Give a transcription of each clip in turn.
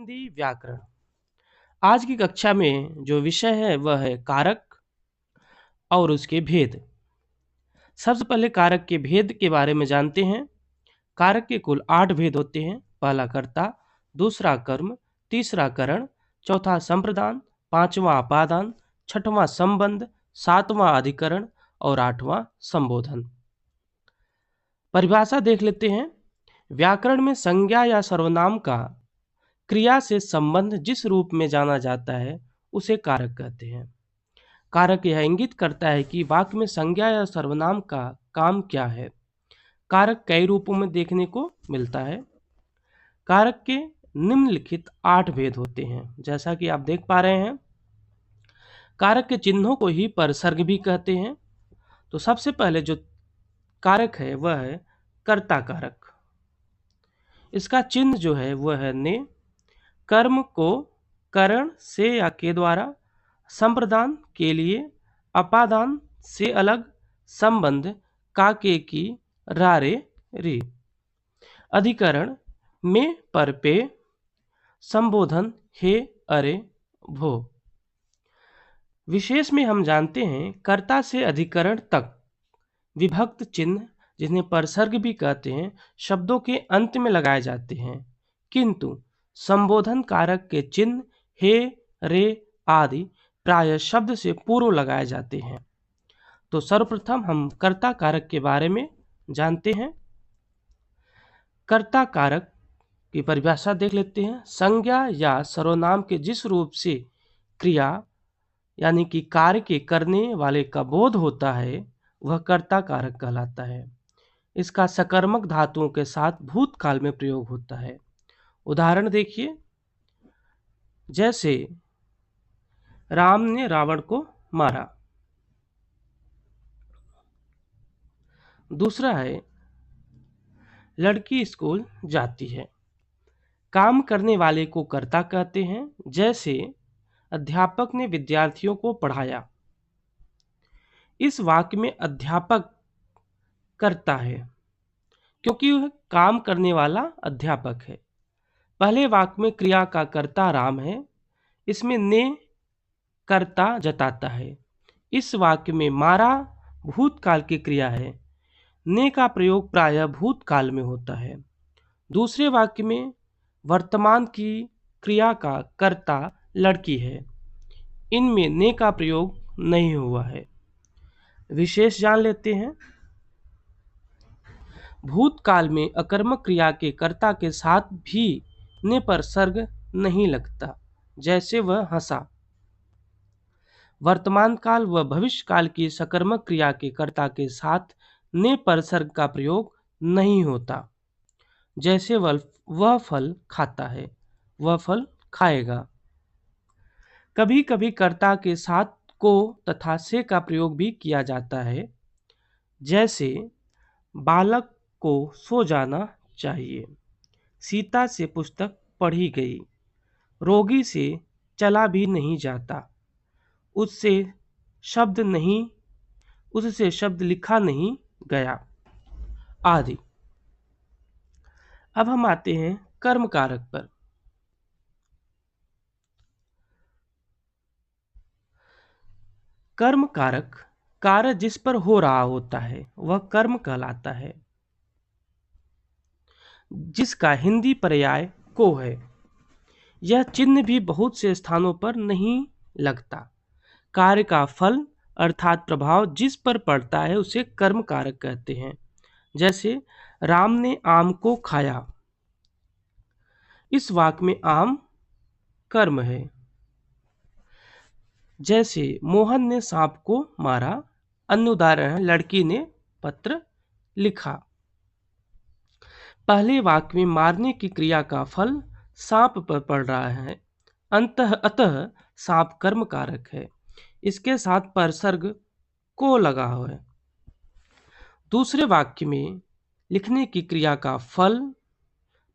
हिंदी व्याकरण। आज की कक्षा में जो विषय है वह है कारक और उसके भेद। सबसे पहले कारक के भेद के बारे में जानते हैं। कारक के कुल 8 भेद होते हैं। पहला कर्ता, दूसरा कर्म, तीसरा करण, चौथा संप्रदान, पांचवा अपादान, छठवां संबंध, सातवां अधिकरण और आठवां संबोधन। परिभाषा देख लेते हैं। व्याकरण में संज्ञा या सर्वनाम का क्रिया से संबंध जिस रूप में जाना जाता है उसे कारक कहते हैं। कारक यह इंगित करता है कि वाक्य में संज्ञा या सर्वनाम का काम क्या है। कारक कई रूपों में देखने को मिलता है। कारक के निम्नलिखित 8 भेद होते हैं, जैसा कि आप देख पा रहे हैं। कारक के चिन्हों को ही परसर्ग भी कहते हैं। तो सबसे पहले जो कारक है वह है कर्ता कारक। इसका चिन्ह जो है वह है ने। कर्म को करण से या के द्वारा, संप्रदान के लिए, अपादान से अलग, संबंध का के की रारे री, अधिकरण में पर पे, संबोधन हे अरे भो। विशेष में हम जानते हैं कर्ता से अधिकरण तक विभक्त चिन्ह, जिन्हें परसर्ग भी कहते हैं, शब्दों के अंत में लगाए जाते हैं, किंतु संबोधन कारक के चिन्ह हे रे आदि प्रायः शब्द से पूर्व लगाए जाते हैं। तो सर्वप्रथम हम कर्ता कारक के बारे में जानते हैं। कर्ता कारक की परिभाषा देख लेते हैं। संज्ञा या सर्वनाम के जिस रूप से क्रिया यानी कि कार्य के करने वाले का बोध होता है वह कर्ता कारक कहलाता है। इसका सकर्मक धातुओं के साथ भूतकाल में प्रयोग होता है। उदाहरण देखिए, जैसे राम ने रावण को मारा। दूसरा है लड़की स्कूल जाती है। काम करने वाले को कर्ता कहते हैं, जैसे अध्यापक ने विद्यार्थियों को पढ़ाया। इस वाक्य में अध्यापक कर्ता है क्योंकि वह काम करने वाला अध्यापक है। पहले वाक्य में क्रिया का कर्ता राम है, इसमें ने कर्ता जताता है। इस वाक्य में मारा भूतकाल की क्रिया है, ने का प्रयोग प्रायः भूतकाल में होता है। दूसरे वाक्य में वर्तमान की क्रिया का कर्ता लड़की है, इनमें ने का प्रयोग नहीं हुआ है। विशेष जान लेते हैं। भूतकाल में अकर्मक क्रिया के कर्ता के साथ भी ने पर सर्ग नहीं लगता, जैसे वह हंसा। वर्तमान काल व भविष्य काल की सकर्मक क्रिया के कर्ता के साथ ने पर सर्ग का प्रयोग नहीं होता, जैसे वह फल खाता है, वह फल खाएगा। कभी कभी कर्ता के साथ को तथा से का प्रयोग भी किया जाता है, जैसे बालक को सो जाना चाहिए, सीता से पुस्तक पढ़ी गई, रोगी से चला भी नहीं जाता, उससे शब्द लिखा नहीं गया आदि। अब हम आते हैं कर्म कारक पर। कर्म कारक कार्य जिस पर हो रहा होता है वह कर्म कहलाता है, जिसका हिंदी पर्याय को है। यह चिन्ह भी बहुत से स्थानों पर नहीं लगता। कार्य का फल अर्थात प्रभाव जिस पर पड़ता है उसे कर्म कारक कहते हैं। जैसे राम ने आम को खाया। इस वाक्य में आम कर्म है। जैसे मोहन ने सांप को मारा। अन्य उदाहरण है लड़की ने पत्र लिखा। पहले वाक्य में मारने की क्रिया का फल सांप पर पड़ रहा है, अतः सांप कर्म कारक है। इसके साथ परसर्ग को लगा हुआ है। दूसरे वाक्य में लिखने की क्रिया का फल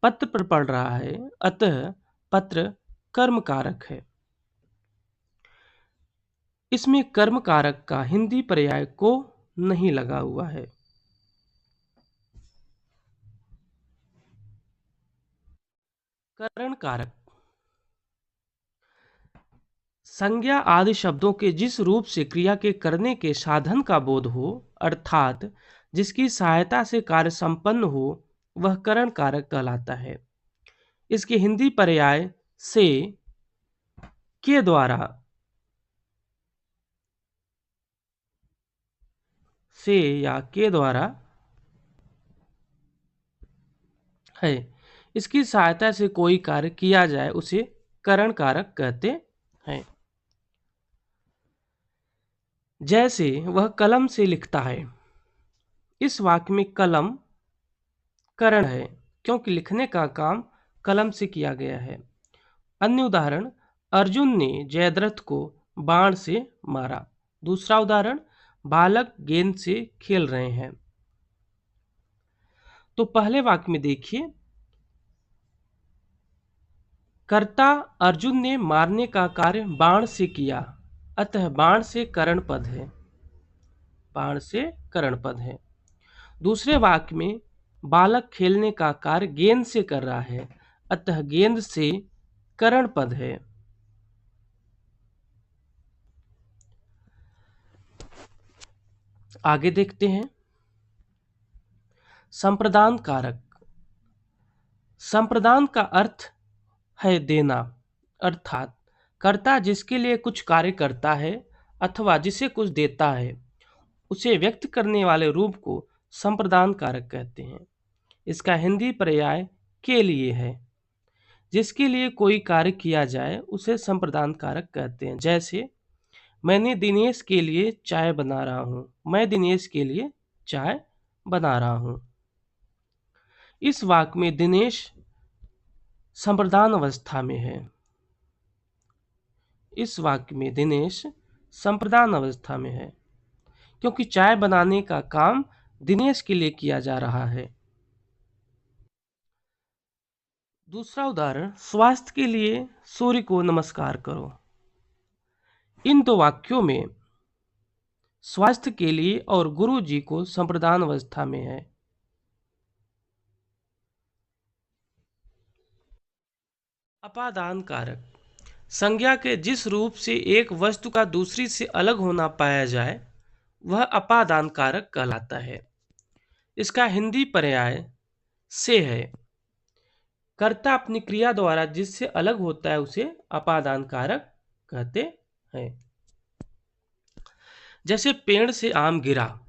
पत्र पर पड़ रहा है, अतः पत्र कर्म कारक है। इसमें कर्म कारक का हिंदी पर्याय को नहीं लगा हुआ है। करण कारक संज्ञा आदि शब्दों के जिस रूप से क्रिया के करने के साधन का बोध हो, अर्थात जिसकी सहायता से कार्य संपन्न हो, वह करण कारक कहलाता है। इसके हिंदी पर्याय से, के द्वारा, से या के द्वारा है। इसकी सहायता से कोई कार्य किया जाए उसे करण कारक कहते हैं। जैसे वह कलम से लिखता है। इस वाक्य में कलम करण है, क्योंकि लिखने का काम कलम से किया गया है। अन्य उदाहरण, अर्जुन ने जयद्रथ को बाण से मारा। दूसरा उदाहरण, बालक गेंद से खेल रहे हैं। तो पहले वाक्य में देखिए, कर्ता अर्जुन ने मारने का कार्य बाण से किया, अतः बाण से करण पद है। बाण से करण पद है। दूसरे वाक्य में बालक खेलने का कार्य गेंद से कर रहा है, अतः गेंद से करण पद है। आगे देखते हैं। संप्रदान कारक। संप्रदान का अर्थ है देना, अर्थात कर्ता जिसके लिए कुछ कार्य करता है अथवा जिसे कुछ देता है, उसे व्यक्त करने वाले रूप को संप्रदान कारक कहते हैं। इसका हिंदी पर्याय के लिए है। जिसके लिए कोई कार्य किया जाए उसे संप्रदान कारक कहते हैं। जैसे, मैंने दिनेश के लिए चाय बना रहा हूं। मैं दिनेश के लिए चाय बना रहा हूं। इस वाक्य में दिनेश संप्रदान अवस्था में है। इस वाक्य में दिनेश संप्रदान अवस्था में है, क्योंकि चाय बनाने का काम दिनेश के लिए किया जा रहा है। दूसरा उदाहरण, स्वास्थ्य के लिए सूर्य को नमस्कार करो। इन दो वाक्यों में स्वास्थ्य के लिए और गुरु जी को संप्रदान अवस्था में है। अपादान कारक। संज्ञा के जिस रूप से एक वस्तु का दूसरी से अलग होना पाया जाए, वह अपादान कारक कहलाता है। इसका हिंदी पर्याय से है। कर्ता अपनी क्रिया द्वारा जिससे अलग होता है उसे अपादान कारक कहते हैं। जैसे पेड़ से आम गिरा।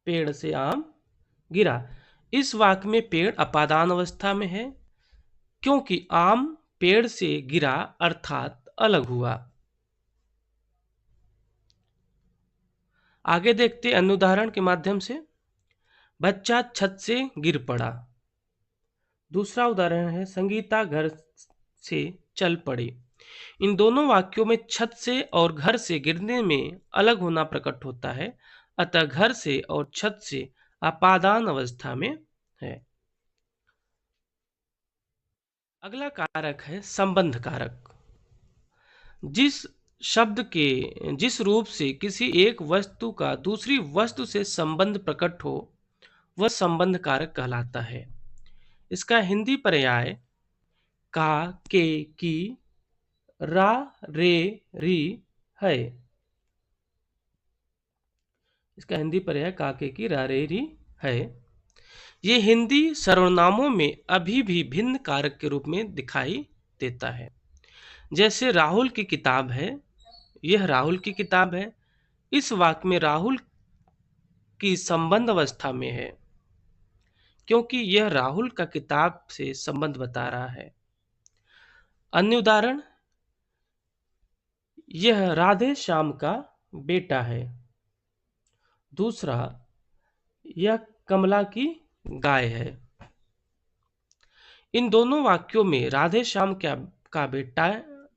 पेड़ से आम गिरा। इस वाक्य में पेड़ अपादान अवस्था में है, क्योंकि आम पेड़ से गिरा अर्थात अलग हुआ। आगे देखते अन्य उदाहरण के माध्यम से। बच्चा छत से गिर पड़ा। दूसरा उदाहरण है, संगीता घर से चल पड़ी। इन दोनों वाक्यों में छत से और घर से गिरने में अलग होना प्रकट होता है, अतः घर से और छत से अपादान अवस्था में है। अगला कारक है संबंध कारक। जिस शब्द के जिस रूप से किसी एक वस्तु का दूसरी वस्तु से संबंध प्रकट हो, वह संबंध कारक कहलाता है। इसका हिंदी पर्याय का, के, की, रा, रे, री है। इसका हिंदी पर्याय का, के, की, रा, रे, री है। ये हिंदी सर्वनामों में अभी भी भिन्न कारक के रूप में दिखाई देता है। जैसे राहुल की किताब है। यह राहुल की किताब है। इस वाक्य में राहुल की संबंध अवस्था में है, क्योंकि यह राहुल का किताब से संबंध बता रहा है। अन्य उदाहरण, यह राधे श्याम का बेटा है। दूसरा, यह कमला की गाय है। इन दोनों वाक्यों में राधे श्याम का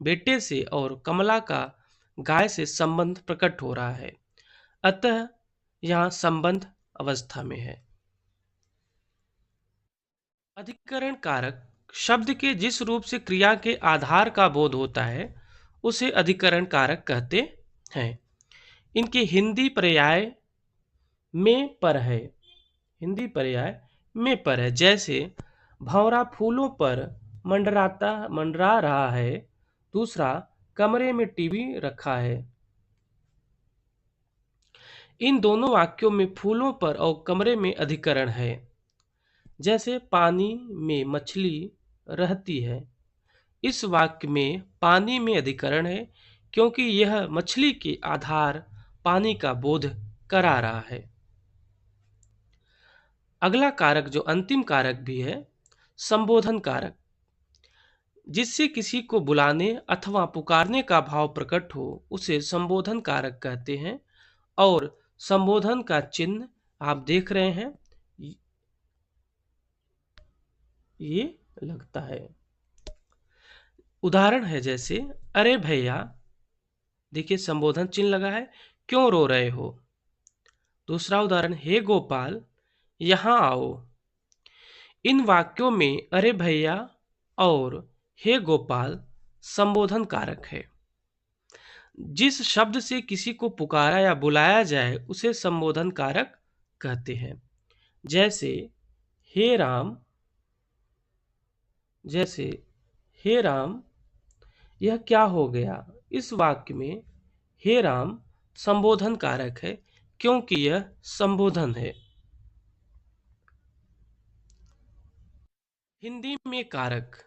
बेटे से और कमला का गाय से संबंध प्रकट हो रहा है, अतः यहां संबंध अवस्था में है। अधिकरण कारक। शब्द के जिस रूप से क्रिया के आधार का बोध होता है उसे अधिकरण कारक कहते हैं। इनके हिंदी पर्याय में पर है। हिंदी पर्याय में पर है। जैसे, भंवरा फूलों पर मंडरा रहा है। दूसरा, कमरे में टीवी रखा है। इन दोनों वाक्यों में फूलों पर और कमरे में अधिकरण है। जैसे पानी में मछली रहती है। इस वाक्य में पानी में अधिकरण है क्योंकि यह मछली के आधार पानी का बोध करा रहा है। अगला कारक जो अंतिम कारक भी है, संबोधन कारक, जिससे किसी को बुलाने अथवा पुकारने का भाव प्रकट हो उसे संबोधन कारक कहते हैं। और संबोधन का चिन्ह आप देख रहे हैं, ये लगता है। उदाहरण है जैसे अरे भैया, देखिए संबोधन चिन्ह लगा है, क्यों रो रहे हो। दूसरा उदाहरण, हे गोपाल यहाँ आओ। इन वाक्यों में अरे भैया और हे गोपाल संबोधन कारक है। जिस शब्द से किसी को पुकारा या बुलाया जाए उसे संबोधन कारक कहते हैं। जैसे हे राम, जैसे हे राम यह क्या हो गया। इस वाक्य में हे राम संबोधन कारक है क्योंकि यह संबोधन है। हिंदी में कारक,